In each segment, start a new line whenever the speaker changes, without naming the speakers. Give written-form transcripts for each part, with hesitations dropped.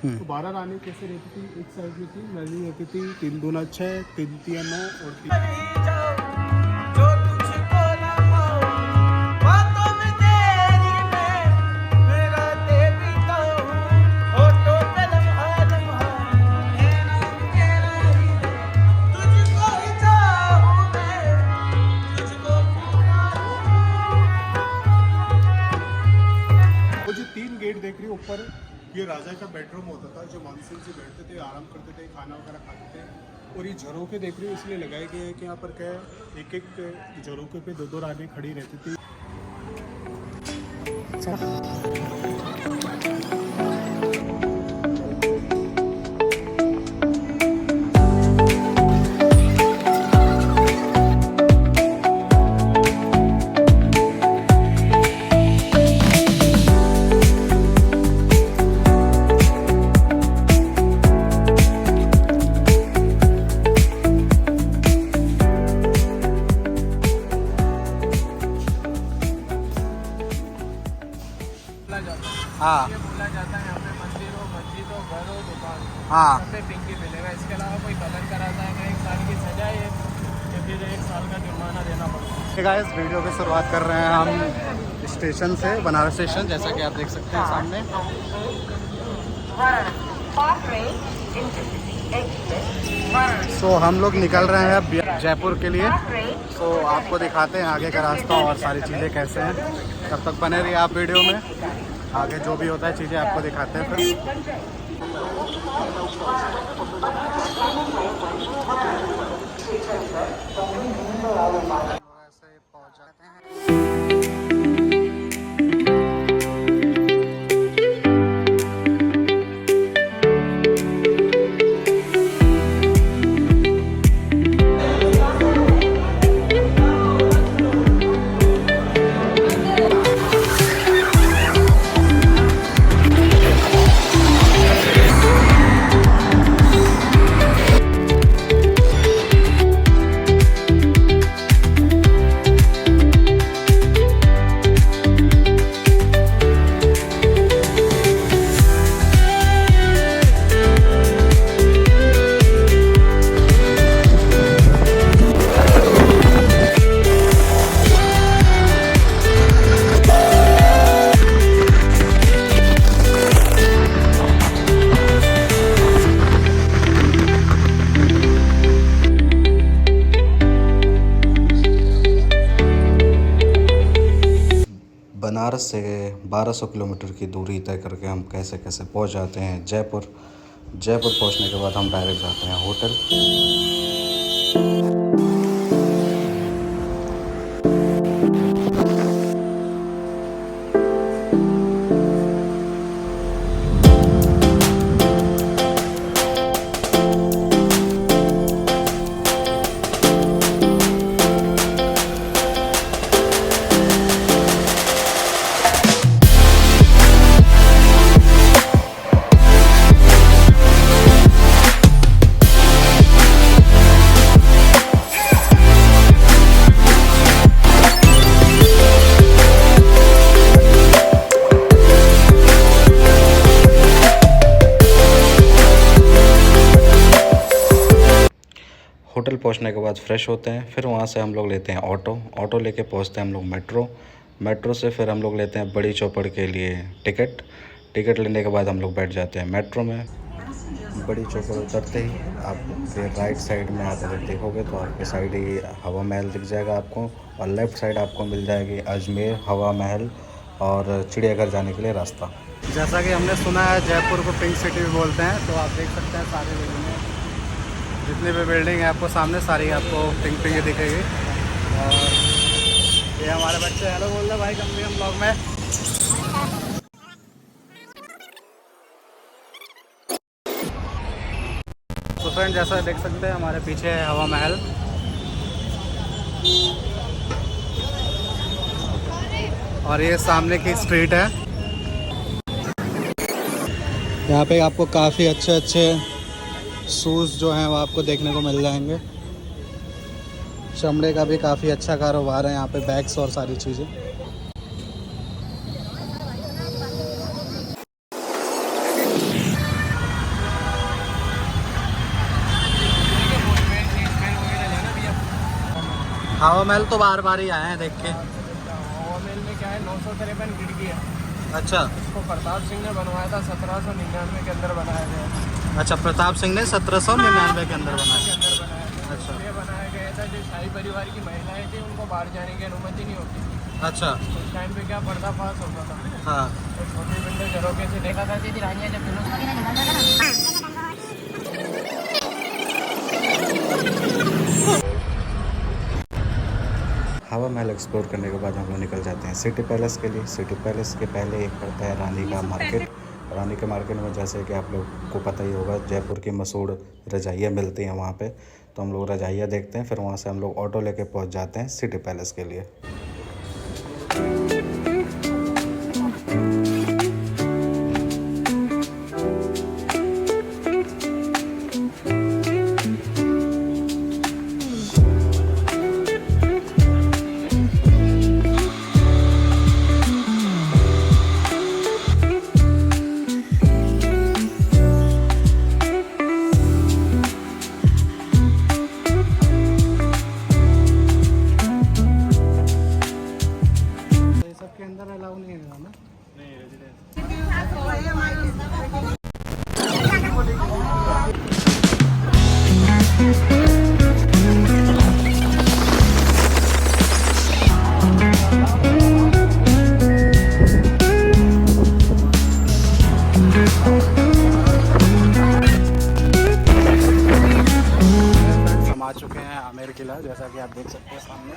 तो 12 रानी कैसे रहती थी, एक साइड में थी, नली रहती थी 3 दूना 6, 3 तिया 9 और 3। वो जो 3 गेट देख रही हो ऊपर, ये राजा का बेडरूम होता था, जो मानसिंह जी बैठते थे, आराम करते थे, खाना वगैरह खाते थे। और ये झरोके देख रही हो इसलिए लगाए गए हैं कि यहाँ पर क्या है, एक एक झरोके पे 2 रानी खड़ी रहती थी। हाँ
ये बोला जाता है यहाँ पे मंदिर हो, मस्जिद हो, घर हो, दुकान हो,
हाँ
सब पे पिंकी मिलेगा। इसके अलावा कोई कलर कराता है, 1 साल की सजा है या फिर 1 साल का जुर्माना देना पड़ता है।
गाइस, वीडियो की शुरुआत कर रहे हैं हम स्टेशन से, बनारस स्टेशन, जैसा कि आप देख सकते हैं सामने। सो हम लोग निकल रहे हैं अब जयपुर के लिए। सो आपको दिखाते हैं आगे का रास्ता और सारी चीज़ें कैसे हैं। तब तक बने रहिए आप वीडियो में, आगे जो भी होता है चीज़ें आपको दिखाते हैं फिर। ऐसे पहुंच जाते हैं। बनारस से 1200 किलोमीटर की दूरी तय करके हम कैसे कैसे पहुंच जाते हैं जयपुर। जयपुर पहुंचने के बाद हम डायरेक्ट जाते हैं होटल। होटल पहुंचने के बाद फ्रेश होते हैं, फिर वहां से हम लोग लेते हैं ऑटो लेके पहुंचते हैं हम लोग मेट्रो से फिर हम लोग लेते हैं बड़ी चौपड़ के लिए टिकट लेने के बाद हम लोग बैठ जाते हैं मेट्रो में। बड़ी चौपड़ उतरते ही आपके राइट साइड में आप अगर देखोगे तो आपके साइड ही हवा महल दिख जाएगा आपको, और लेफ़्ट साइड आपको मिल जाएगी अजमेर, हवा महल और चिड़ियाघर जाने के लिए रास्ता। जैसा कि हमने सुना है जयपुर को पिंक सिटी भी बोलते हैं, तो आप देख सकते हैं सारे बिल्डिंग, जितनी भी बिल्डिंग है आपको सामने सारी आपको पिंक पिंक दिखेगी। और ये हमारे बच्चे हेलो बोल रहे भाई हम ब्लॉग में। तो फ्रेंड जैसा देख सकते हैं हमारे पीछे है हवा महल, और ये सामने की स्ट्रीट है। यहाँ पे आपको काफ़ी अच्छे शूज़ जो हैं वो आपको देखने को मिल जाएंगे। चमड़े का भी काफ़ी अच्छा कारोबार है यहाँ पे, बैग्स और सारी चीज़ें।
हवा महल तो बार बार ही आए हैं देख के।
हवा महल में क्या है 953 खिड़की है।
अच्छा
इसको प्रताप सिंह ने बनवाया था, 1799 के अंदर बनाया गया।
अच्छा, प्रताप सिंह ने 1799 के अंदर बनाया।
के अंदर बनाया गया।
अच्छा।
इसलिए बनाया गया था जो शाही परिवार की महिलाएं थी उनको बाहर जाने की अनुमति नहीं होती।
अच्छा।
उस टाइम पे क्या पर्दाफाश होता था।
हाँ।
तो छोटी विंडो झरोके से देखा करती थी रानियाँ जब जुलूस वगैरह निकलता था ना।
हवा महल एक्सप्लोर करने के बाद हम लोग निकल जाते हैं सिटी पैलेस के लिए। सिटी पैलेस के पहले एक पड़ता है रानी का मार्केट। रानी के मार्केट में जैसे कि आप लोग को पता ही होगा जयपुर की मशहूर रजाइयाँ मिलती हैं वहाँ पे, तो हम लोग रजाइयाँ देखते हैं, फिर वहाँ से हम लोग ऑटो लेके पहुँच जाते हैं सिटी पैलेस के लिए।
सबके अंदर अलाउ नहीं है ना? हम आ चुके हैं आमेर किला, जैसा कि आप देख सकते हैं सामने।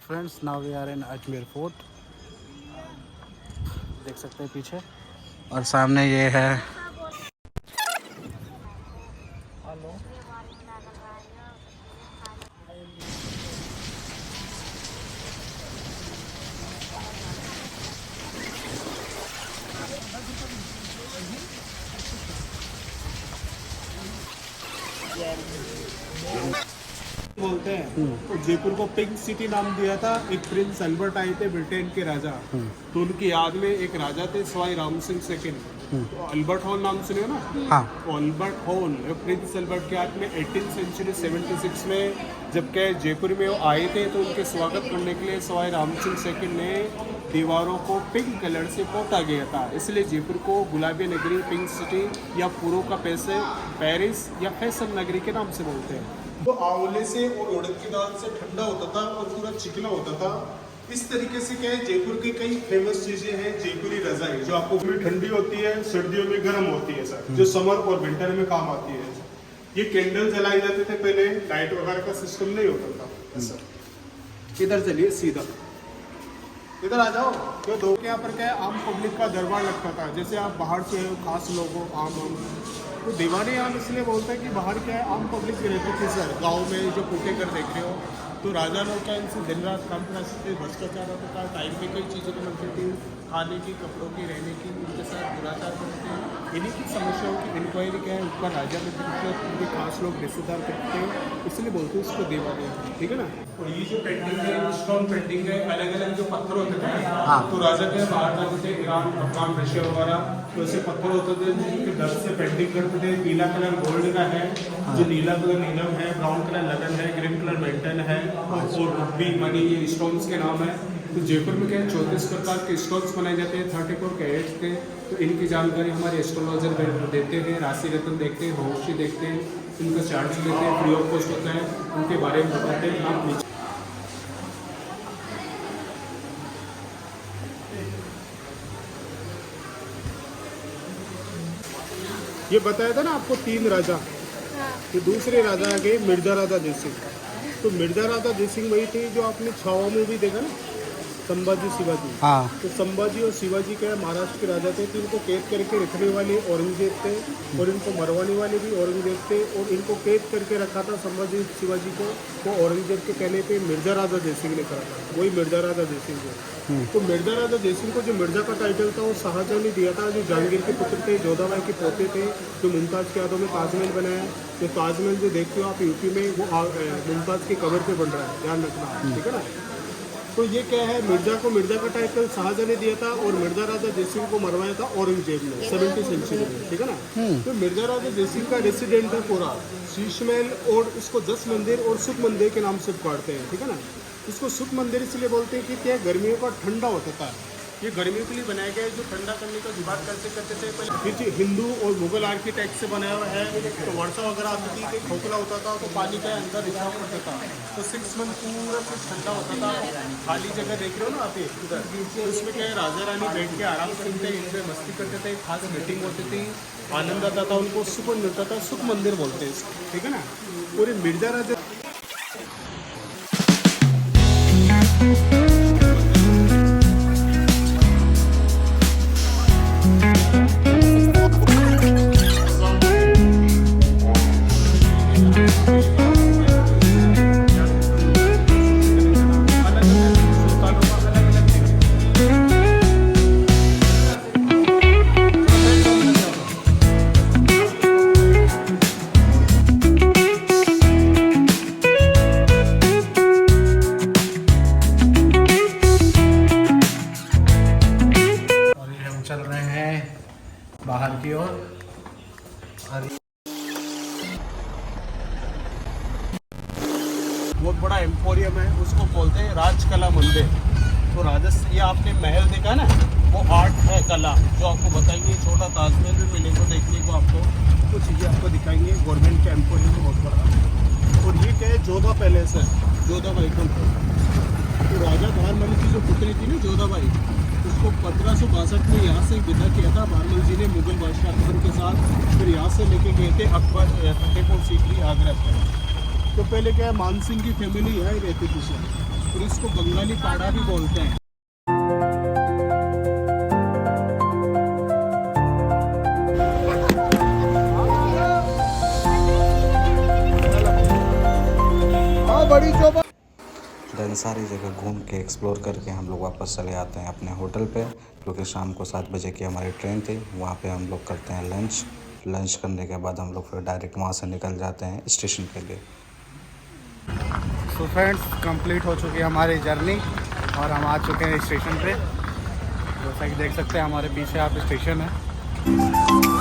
Friends, now we are in Ajmer fort, देख सकते हैं पीछे, और सामने ये है
बोलते हैं। तो जयपुर को पिंक सिटी नाम दिया था, एक प्रिंस अल्बर्ट आए थे ब्रिटेन के राजा, तो उनकी याद में एक राजा थे सवाई राम सिंह सेकंड, तो अल्बर्ट हॉल नाम सुने हो ना?
हाँ।
तो अल्बर्ट हॉल प्रिंस अल्बर्ट के याद में 18th सेंचुरी 76 में जब के जयपुर में वो आए थे, तो उनके स्वागत करने के लिए सवाई राम सिंह सेकंड ने दीवारों को पिंक कलर से पोता गया था, इसलिए जयपुर को गुलाबी नगरी, पिंक सिटी या पूर्व का पैसे पेरिस या फैशन नगरी के नाम से बोलते हैं। तो आंवले से और उड़द की दाल से ठंडा होता था और पूरा चिकना होता था। इस तरीके से क्या है, जयपुर की कई फेमस चीजें हैं। जयपुरी रजाई जो आपको भी ठंडी होती है, सर्दियों में गर्म होती है सर, जो समर और विंटर में काम आती है। ये कैंडल जलाए जाते थे पहले, लाइट वगैरह का सिस्टम नहीं होता था सर। इधर चलिए सीधा, इधर आ जाओ। तो दो के यहाँ पर क्या है, आम पब्लिक का दरबार लगता था। जैसे आप बाहर से हो, खास लोग हो, आम तो दीवाने आम इसलिए बोलते हैं कि बाहर क्या है, आम पब्लिक रहती थी सर। गांव में जो कूटे कर देख रहे हो, तो राजा लोग क्या इनसे दिन रात काम कराते थे, भ्रष्टाचार होता था, टाइम पे कई चीज़ें को मिलती थी, खाने की, कपड़ों की, रहने की, उनके साथ दुराचार करते हैं। इन्हीं की समस्याओं की इंक्वायरी क्या है, ऊपर राजा में उनके खास लोग रिश्तेदार करते हैं, इसलिए बोलते हैं इसको दीवाने, ठीक है ना। और ये जो पेंटिंग है, स्टोन पेंटिंग है, अलग अलग जो पत्थर होते थे, तो राजा के बाहर जाते थे, ईरान, अफगान, रशिया वगैरह, तो ऐसे पत्थर होते थे जिनके दर से पेंटिंग करते थे। पीला कलर गोल्ड का है, जो नीला कलर नीलम है, ब्राउन कलर लगन है, ग्रीन कलर मेंटन है, और रुबी मनी, ये स्टोन्स के नाम है। तो जयपुर में क्या है, 34 प्रकार के स्टोन्स बनाए जाते हैं, 34 कैरेट्स के। तो इनकी जानकारी हमारे एस्ट्रोलॉजर देते हैं, राशि रत्न देखते हैं, भविष्य देखते हैं, इनका चार्ज लेते हैं, फ्री ऑफ कॉस्ट होता है, उनके बारे में बताते हैं। आप नीचे ये बताया था ना आपको 3 राजा, तो दूसरे राजा आ गए मिर्जा राजा जयसिंह। तो मिर्जा राजा जयसिंह वही थे जो आपने छावा मूवी देखा ना, संभाजी शिवाजी।
हाँ।
तो संभाजी और शिवाजी क्या महाराष्ट्र के राजा थे, तो इनको कैद करके रखने वाले औरंगजेब थे, और इनको मरवाने वाले भी औरंगजेब थे। और इनको कैद करके रखा था संभाजी शिवाजी को, वो औरंगजेब के कहने पे मिर्जा राजा जयसिंह ने करा था, वही मिर्जा राजा जयसिंह को। तो मिर्जा राजा जयसिंह को जो मिर्जा का टाइटल था वो शाहजहां ने दिया था, जो जहांगीर के पुत्र थे, जोधाबाई के पोते थे, जो मुमताज़ की यादों में ताजमहल बनाया। तो ताजमहल जो देखते हो आप यूपी में, वो मुमताज़ की कब्र पे बन रहा है, ध्यान रखना, ठीक है ना। तो ये क्या है, मिर्ज़ा को मिर्ज़ा का टाइटल शाहजहां ने दिया था और मिर्ज़ा राजा जयसिंह को मरवाया था औरंगजेब ने 70वीं सेंचुरी में, ठीक है ना। तो मिर्ज़ा राजा जयसिंह का रेसिडेंट है पूरा शीश महल, और इसको जस मंदिर और सुख मंदिर के नाम से पुकारते हैं, ठीक है ना। इसको सुख मंदिर इसलिए बोलते हैं कि क्या गर्मियों का ठंडा होता था, ये गर्मियों के लिए बनाया गया है, जो ठंडा करने का जुगाड़ करते थे पहले। पीछे हिंदू और मुगल आर्किटेक्ट से बनाया हुआ है। तो वर्षा वगैरह आती थी तो खोखला होता था, तो पानी के अंदर रिसाव पड़ता था, तो 6 मंथ पूरा कुछ ठंडा होता था। खाली जगह देख रहे हो ना आप इधर, तो इसमें क्या है, राजा रानी बैठ के आराम करते, इनसे मस्ती करते थे, खास मीटिंग होती थी, आनंद आता था उनको, सुकून मिलता था, सुख मंदिर बोलते हैं इसको, ठीक है ना। पूरे मिर्जा राजा चल रहे हैं बाहर की ओर। बहुत बड़ा एम्पोरियम है, उसको बोलते हैं राजकला मंदिर। तो राजस्थान, ये आपने महल देखा ना, वो आर्ट है, कला, जो आपको बताएंगे। छोटा ताजमहल भी मिलेगा देखने को आपको, कुछ चीज़ें आपको दिखाएंगे। गवर्नमेंट का एम्पोरियम है बहुत बड़ा। और ये क्या है, जोधा पैलेस है, जोधा बाई का। तो राजा भारमल की जो पुत्री थी ना, जोधा बाई, उसको 1562 में यहाँ से विदा किया था भारमल जी ने मुगल बादशाह अकबर के साथ। फिर यहाँ से लेके गए थे अकबर फतेहपुर सीकरी आगरा पर। तो पहले क्या है, मानसिंह की फैमिली यहाँ ही रहती थी सर, और इसको बंगाली पाड़ा भी बोलते हैं। बड़ी चौपा
देन सारी जगह घूम के एक्सप्लोर करके हम लोग वापस चले आते हैं अपने होटल पे, क्योंकि शाम को 7 बजे की हमारी ट्रेन थी। वहाँ पे हम लोग करते हैं लंच करने के बाद हम लोग फिर डायरेक्ट वहाँ से निकल जाते हैं स्टेशन के लिए।
सो फ्रेंड्स, कंप्लीट हो चुकी है हमारी जर्नी और हम आ चुके हैं स्टेशन पे। जैसा कि देख सकते हैं हमारे पीछे आप स्टेशन है।